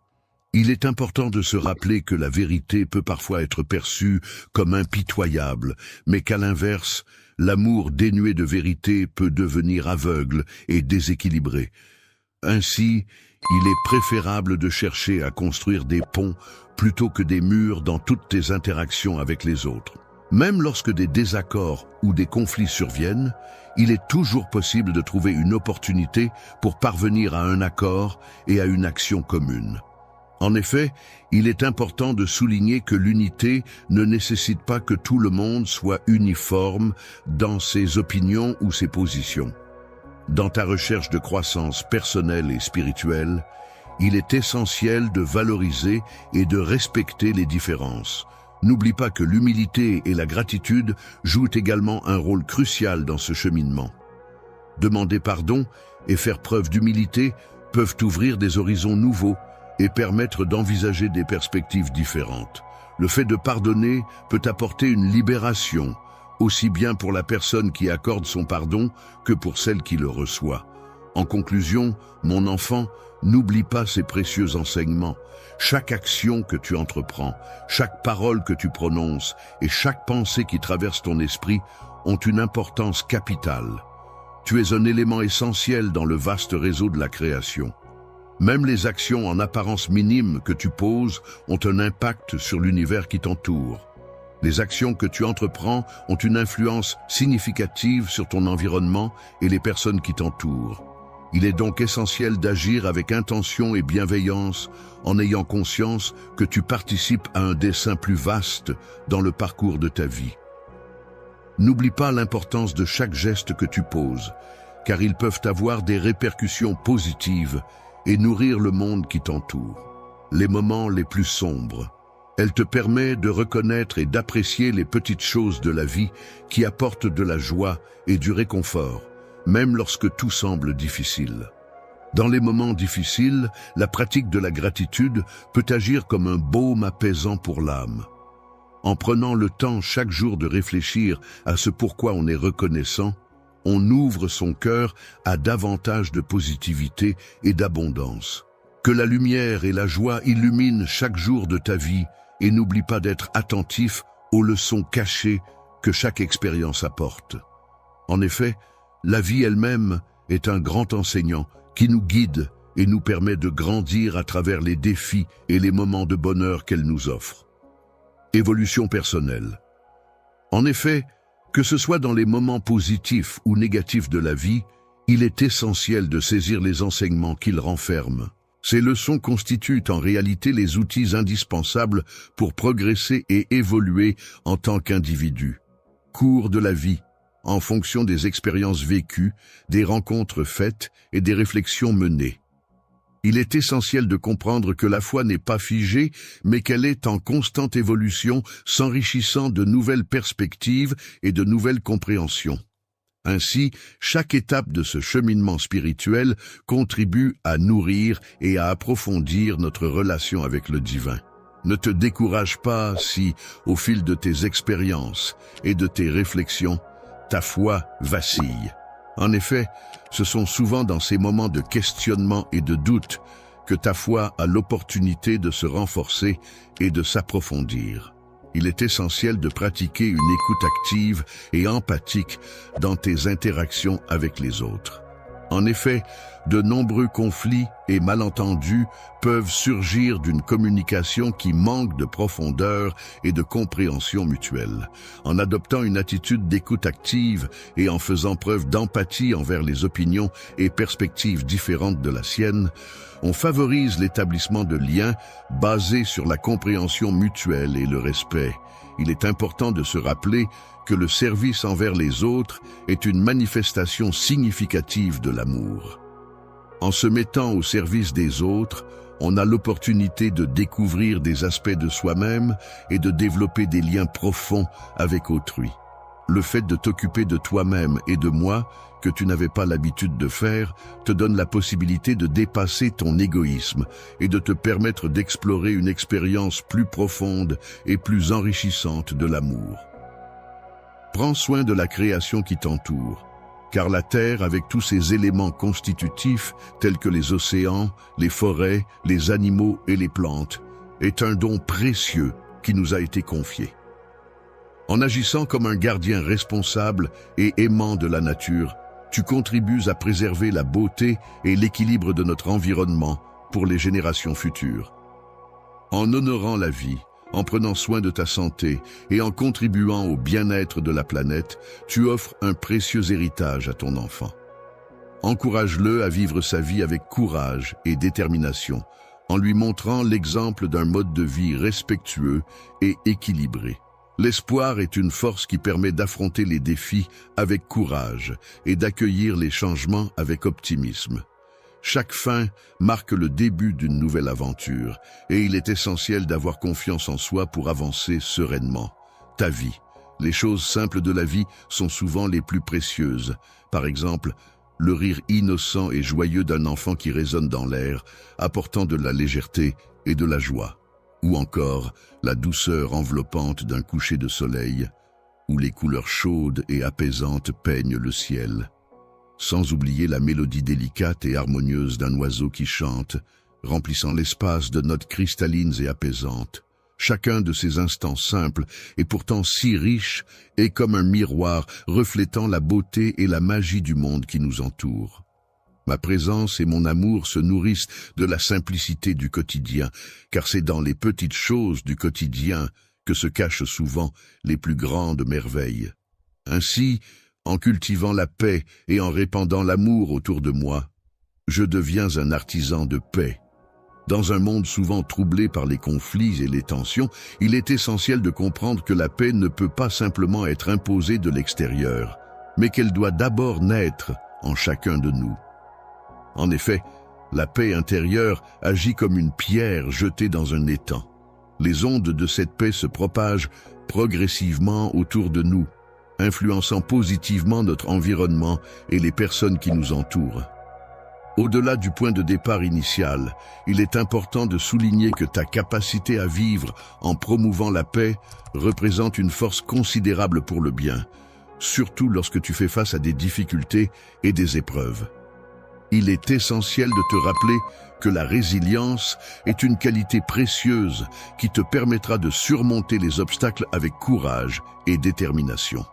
Il est important de se rappeler que la vérité peut parfois être perçue comme impitoyable, mais qu'à l'inverse, l'amour dénué de vérité peut devenir aveugle et déséquilibré. Ainsi, il est préférable de chercher à construire des ponts plutôt que des murs dans toutes tes interactions avec les autres. Même lorsque des désaccords ou des conflits surviennent, il est toujours possible de trouver une opportunité pour parvenir à un accord et à une action commune. En effet, il est important de souligner que l'unité ne nécessite pas que tout le monde soit uniforme dans ses opinions ou ses positions. Dans ta recherche de croissance personnelle et spirituelle, il est essentiel de valoriser et de respecter les différences. N'oublie pas que l'humilité et la gratitude jouent également un rôle crucial dans ce cheminement. Demander pardon et faire preuve d'humilité peuvent ouvrir des horizons nouveaux et permettre d'envisager des perspectives différentes. Le fait de pardonner peut apporter une libération, aussi bien pour la personne qui accorde son pardon que pour celle qui le reçoit. En conclusion, mon enfant, n'oublie pas ces précieux enseignements. Chaque action que tu entreprends, chaque parole que tu prononces et chaque pensée qui traverse ton esprit ont une importance capitale. Tu es un élément essentiel dans le vaste réseau de la création. Même les actions en apparence minimes que tu poses ont un impact sur l'univers qui t'entoure. Les actions que tu entreprends ont une influence significative sur ton environnement et les personnes qui t'entourent. Il est donc essentiel d'agir avec intention et bienveillance en ayant conscience que tu participes à un dessein plus vaste dans le parcours de ta vie. N'oublie pas l'importance de chaque geste que tu poses, car ils peuvent avoir des répercussions positives et nourrir le monde qui t'entoure. Les moments les plus sombres. Elle te permet de reconnaître et d'apprécier les petites choses de la vie qui apportent de la joie et du réconfort, même lorsque tout semble difficile. Dans les moments difficiles, la pratique de la gratitude peut agir comme un baume apaisant pour l'âme. En prenant le temps chaque jour de réfléchir à ce pourquoi on est reconnaissant, on ouvre son cœur à davantage de positivité et d'abondance. Que la lumière et la joie illuminent chaque jour de ta vie et n'oublie pas d'être attentif aux leçons cachées que chaque expérience apporte. En effet, la vie elle-même est un grand enseignant qui nous guide et nous permet de grandir à travers les défis et les moments de bonheur qu'elle nous offre. Évolution personnelle. En effet, que ce soit dans les moments positifs ou négatifs de la vie, il est essentiel de saisir les enseignements qu'ils renferment. Ces leçons constituent en réalité les outils indispensables pour progresser et évoluer en tant qu'individu. Cours de la vie, en fonction des expériences vécues, des rencontres faites et des réflexions menées. Il est essentiel de comprendre que la foi n'est pas figée, mais qu'elle est en constante évolution, s'enrichissant de nouvelles perspectives et de nouvelles compréhensions. Ainsi, chaque étape de ce cheminement spirituel contribue à nourrir et à approfondir notre relation avec le divin. Ne te décourage pas si, au fil de tes expériences et de tes réflexions, ta foi vacille. En effet, ce sont souvent dans ces moments de questionnement et de doute que ta foi a l'opportunité de se renforcer et de s'approfondir. Il est essentiel de pratiquer une écoute active et empathique dans tes interactions avec les autres. En effet, de nombreux conflits et malentendus peuvent surgir d'une communication qui manque de profondeur et de compréhension mutuelle. En adoptant une attitude d'écoute active et en faisant preuve d'empathie envers les opinions et perspectives différentes de la sienne, on favorise l'établissement de liens basés sur la compréhension mutuelle et le respect. Il est important de se rappeler que le service envers les autres est une manifestation significative de l'amour. En se mettant au service des autres, on a l'opportunité de découvrir des aspects de soi-même et de développer des liens profonds avec autrui. Le fait de t'occuper de toi-même et de moi, que tu n'avais pas l'habitude de faire, te donne la possibilité de dépasser ton égoïsme et de te permettre d'explorer une expérience plus profonde et plus enrichissante de l'amour. Prends soin de la création qui t'entoure, car la Terre, avec tous ses éléments constitutifs, tels que les océans, les forêts, les animaux et les plantes, est un don précieux qui nous a été confié. En agissant comme un gardien responsable et aimant de la nature, tu contribues à préserver la beauté et l'équilibre de notre environnement pour les générations futures. En honorant la vie, en prenant soin de ta santé et en contribuant au bien-être de la planète, tu offres un précieux héritage à ton enfant. Encourage-le à vivre sa vie avec courage et détermination, en lui montrant l'exemple d'un mode de vie respectueux et équilibré. L'espoir est une force qui permet d'affronter les défis avec courage et d'accueillir les changements avec optimisme. Chaque fin marque le début d'une nouvelle aventure et il est essentiel d'avoir confiance en soi pour avancer sereinement. Ta vie. Les choses simples de la vie sont souvent les plus précieuses. Par exemple, le rire innocent et joyeux d'un enfant qui résonne dans l'air, apportant de la légèreté et de la joie. Ou encore, la douceur enveloppante d'un coucher de soleil, où les couleurs chaudes et apaisantes peignent le ciel. Sans oublier la mélodie délicate et harmonieuse d'un oiseau qui chante, remplissant l'espace de notes cristallines et apaisantes. Chacun de ces instants simples, et pourtant si riches, est comme un miroir reflétant la beauté et la magie du monde qui nous entoure. Ma présence et mon amour se nourrissent de la simplicité du quotidien, car c'est dans les petites choses du quotidien que se cachent souvent les plus grandes merveilles. Ainsi, en cultivant la paix et en répandant l'amour autour de moi, je deviens un artisan de paix. Dans un monde souvent troublé par les conflits et les tensions, il est essentiel de comprendre que la paix ne peut pas simplement être imposée de l'extérieur, mais qu'elle doit d'abord naître en chacun de nous. En effet, la paix intérieure agit comme une pierre jetée dans un étang. Les ondes de cette paix se propagent progressivement autour de nous, influençant positivement notre environnement et les personnes qui nous entourent. Au-delà du point de départ initial, il est important de souligner que ta capacité à vivre en promouvant la paix représente une force considérable pour le bien, surtout lorsque tu fais face à des difficultés et des épreuves. Il est essentiel de te rappeler que la résilience est une qualité précieuse qui te permettra de surmonter les obstacles avec courage et détermination.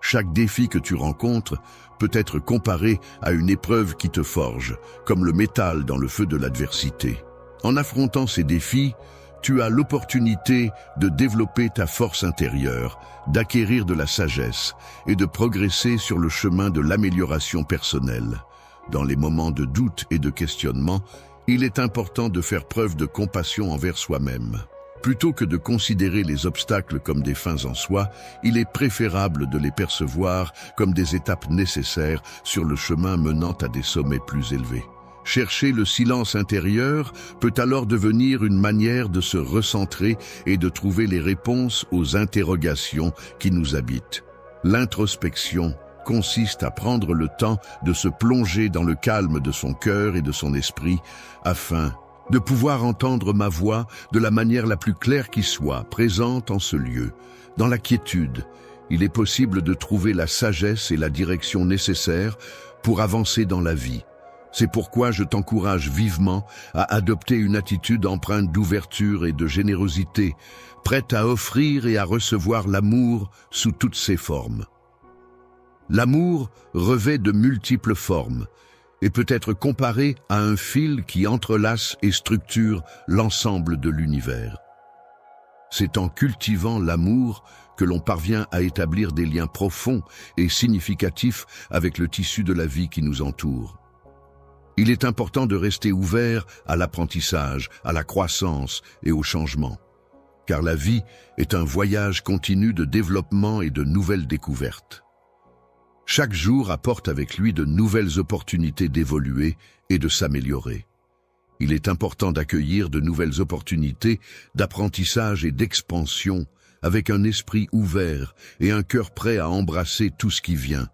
Chaque défi que tu rencontres peut être comparé à une épreuve qui te forge, comme le métal dans le feu de l'adversité. En affrontant ces défis, tu as l'opportunité de développer ta force intérieure, d'acquérir de la sagesse et de progresser sur le chemin de l'amélioration personnelle. Dans les moments de doute et de questionnement, il est important de faire preuve de compassion envers soi-même. Plutôt que de considérer les obstacles comme des fins en soi, il est préférable de les percevoir comme des étapes nécessaires sur le chemin menant à des sommets plus élevés. Chercher le silence intérieur peut alors devenir une manière de se recentrer et de trouver les réponses aux interrogations qui nous habitent. L'introspection consiste à prendre le temps de se plonger dans le calme de son cœur et de son esprit afin de pouvoir entendre ma voix de la manière la plus claire qui soit, présente en ce lieu. Dans la quiétude, il est possible de trouver la sagesse et la direction nécessaires pour avancer dans la vie. C'est pourquoi je t'encourage vivement à adopter une attitude empreinte d'ouverture et de générosité, prête à offrir et à recevoir l'amour sous toutes ses formes. L'amour revêt de multiples formes, et peut être comparé à un fil qui entrelace et structure l'ensemble de l'univers. C'est en cultivant l'amour que l'on parvient à établir des liens profonds et significatifs avec le tissu de la vie qui nous entoure. Il est important de rester ouvert à l'apprentissage, à la croissance et au changement, car la vie est un voyage continu de développement et de nouvelles découvertes. Chaque jour apporte avec lui de nouvelles opportunités d'évoluer et de s'améliorer. Il est important d'accueillir de nouvelles opportunités d'apprentissage et d'expansion avec un esprit ouvert et un cœur prêt à embrasser tout ce qui vient.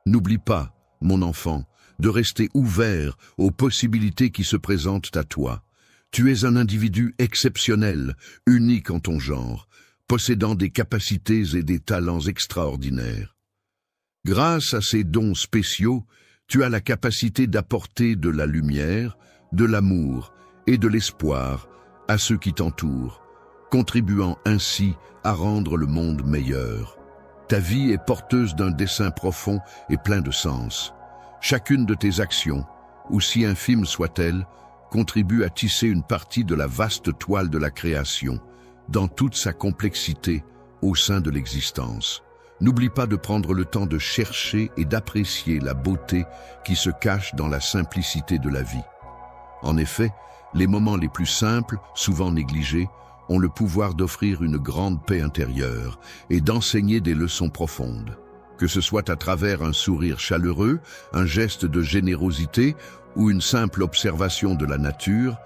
N'oublie pas, mon enfant, de rester ouvert aux possibilités qui se présentent à toi. Tu es un individu exceptionnel, unique en ton genre, possédant des capacités et des talents extraordinaires. Grâce à ces dons spéciaux, tu as la capacité d'apporter de la lumière, de l'amour et de l'espoir à ceux qui t'entourent, contribuant ainsi à rendre le monde meilleur. Ta vie est porteuse d'un dessein profond et plein de sens. Chacune de tes actions, aussi infime soit-elle, contribue à tisser une partie de la vaste toile de la création, dans toute sa complexité, au sein de l'existence. N'oublie pas de prendre le temps de chercher et d'apprécier la beauté qui se cache dans la simplicité de la vie. En effet, les moments les plus simples, souvent négligés, ont le pouvoir d'offrir une grande paix intérieure et d'enseigner des leçons profondes. Que ce soit à travers un sourire chaleureux, un geste de générosité ou une simple observation de la nature,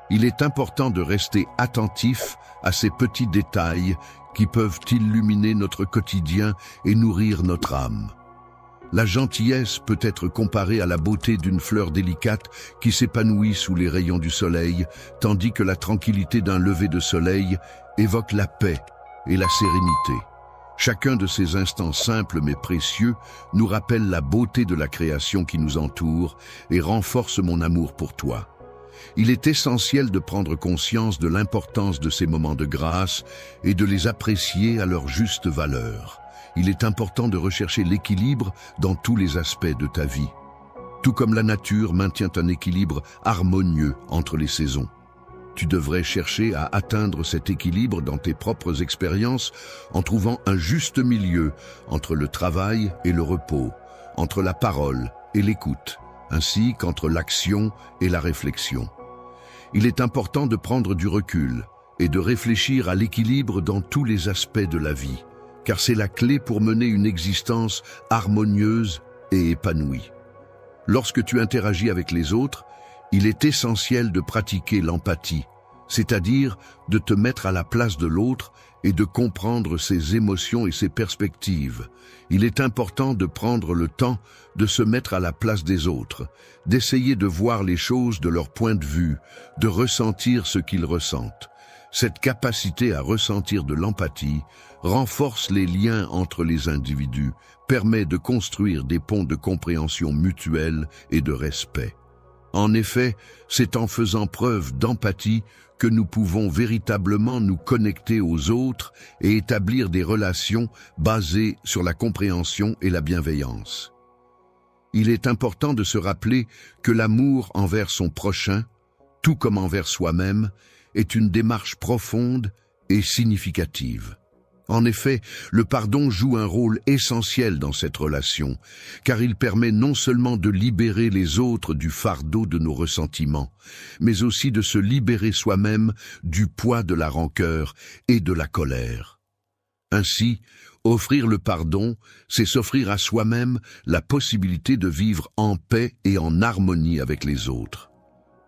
il est important de rester attentif à ces petits détails qui peuvent illuminer notre quotidien et nourrir notre âme. La gentillesse peut être comparée à la beauté d'une fleur délicate qui s'épanouit sous les rayons du soleil, tandis que la tranquillité d'un lever de soleil évoque la paix et la sérénité. Chacun de ces instants simples mais précieux nous rappelle la beauté de la création qui nous entoure et renforce mon amour pour toi. Il est essentiel de prendre conscience de l'importance de ces moments de grâce et de les apprécier à leur juste valeur. Il est important de rechercher l'équilibre dans tous les aspects de ta vie, tout comme la nature maintient un équilibre harmonieux entre les saisons. Tu devrais chercher à atteindre cet équilibre dans tes propres expériences en trouvant un juste milieu entre le travail et le repos, entre la parole et l'écoute, ainsi qu'entre l'action et la réflexion. Il est important de prendre du recul et de réfléchir à l'équilibre dans tous les aspects de la vie, car c'est la clé pour mener une existence harmonieuse et épanouie. Lorsque tu interagis avec les autres, il est essentiel de pratiquer l'empathie, c'est-à-dire de te mettre à la place de l'autre et de comprendre ses émotions et ses perspectives. Il est important de prendre le temps de se mettre à la place des autres, d'essayer de voir les choses de leur point de vue, de ressentir ce qu'ils ressentent. Cette capacité à ressentir de l'empathie renforce les liens entre les individus, permet de construire des ponts de compréhension mutuelle et de respect. En effet, c'est en faisant preuve d'empathie que nous pouvons véritablement nous connecter aux autres et établir des relations basées sur la compréhension et la bienveillance. Il est important de se rappeler que l'amour envers son prochain, tout comme envers soi-même, est une démarche profonde et significative. En effet, le pardon joue un rôle essentiel dans cette relation, car il permet non seulement de libérer les autres du fardeau de nos ressentiments, mais aussi de se libérer soi-même du poids de la rancœur et de la colère. Ainsi, offrir le pardon, c'est s'offrir à soi-même la possibilité de vivre en paix et en harmonie avec les autres.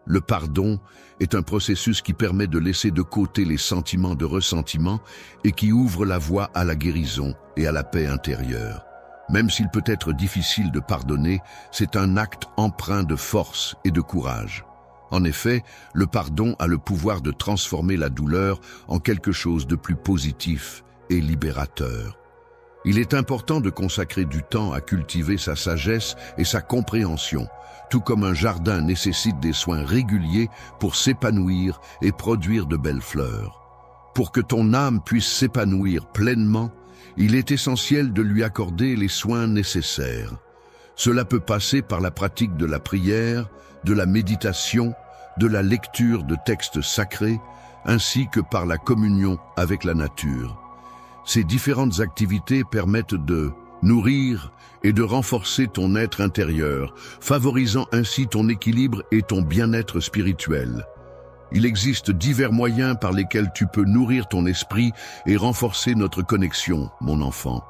Le pardon est un processus qui permet de laisser de côté les sentiments de ressentiment et qui ouvre la voie à la guérison et à la paix intérieure. Même s'il peut être difficile de pardonner, c'est un acte empreint de force et de courage. En effet, le pardon a le pouvoir de transformer la douleur en quelque chose de plus positif et libérateur. Il est important de consacrer du temps à cultiver sa sagesse et sa compréhension, tout comme un jardin nécessite des soins réguliers pour s'épanouir et produire de belles fleurs. Pour que ton âme puisse s'épanouir pleinement, il est essentiel de lui accorder les soins nécessaires. Cela peut passer par la pratique de la prière, de la méditation, de la lecture de textes sacrés, ainsi que par la communion avec la nature. Ces différentes activités permettent de nourrir et de renforcer ton être intérieur, favorisant ainsi ton équilibre et ton bien-être spirituel. Il existe divers moyens par lesquels tu peux nourrir ton esprit et renforcer notre connexion, mon enfant.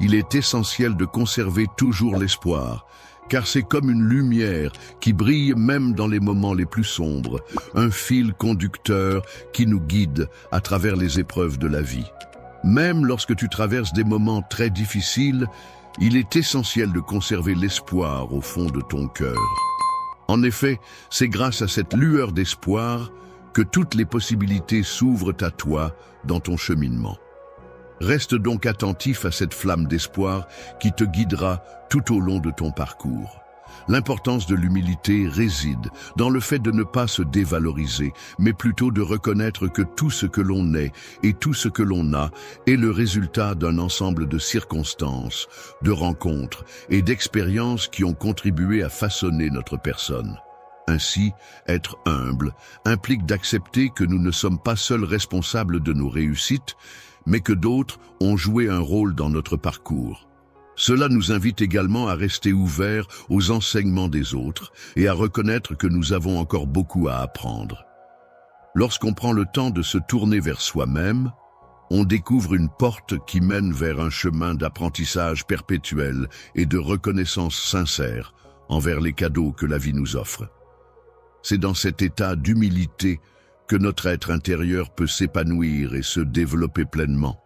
Il est essentiel de conserver toujours l'espoir, car c'est comme une lumière qui brille même dans les moments les plus sombres, un fil conducteur qui nous guide à travers les épreuves de la vie. Même lorsque tu traverses des moments très difficiles, il est essentiel de conserver l'espoir au fond de ton cœur. En effet, c'est grâce à cette lueur d'espoir que toutes les possibilités s'ouvrent à toi dans ton cheminement. Reste donc attentif à cette flamme d'espoir qui te guidera tout au long de ton parcours. L'importance de l'humilité réside dans le fait de ne pas se dévaloriser, mais plutôt de reconnaître que tout ce que l'on est et tout ce que l'on a est le résultat d'un ensemble de circonstances, de rencontres et d'expériences qui ont contribué à façonner notre personne. Ainsi, être humble implique d'accepter que nous ne sommes pas seuls responsables de nos réussites, mais que d'autres ont joué un rôle dans notre parcours. Cela nous invite également à rester ouverts aux enseignements des autres et à reconnaître que nous avons encore beaucoup à apprendre. Lorsqu'on prend le temps de se tourner vers soi-même, on découvre une porte qui mène vers un chemin d'apprentissage perpétuel et de reconnaissance sincère envers les cadeaux que la vie nous offre. C'est dans cet état d'humilité que notre être intérieur peut s'épanouir et se développer pleinement,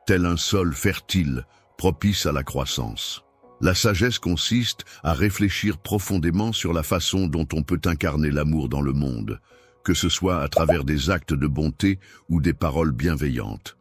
tel un sol fertile, propice à la croissance. La sagesse consiste à réfléchir profondément sur la façon dont on peut incarner l'amour dans le monde, que ce soit à travers des actes de bonté ou des paroles bienveillantes.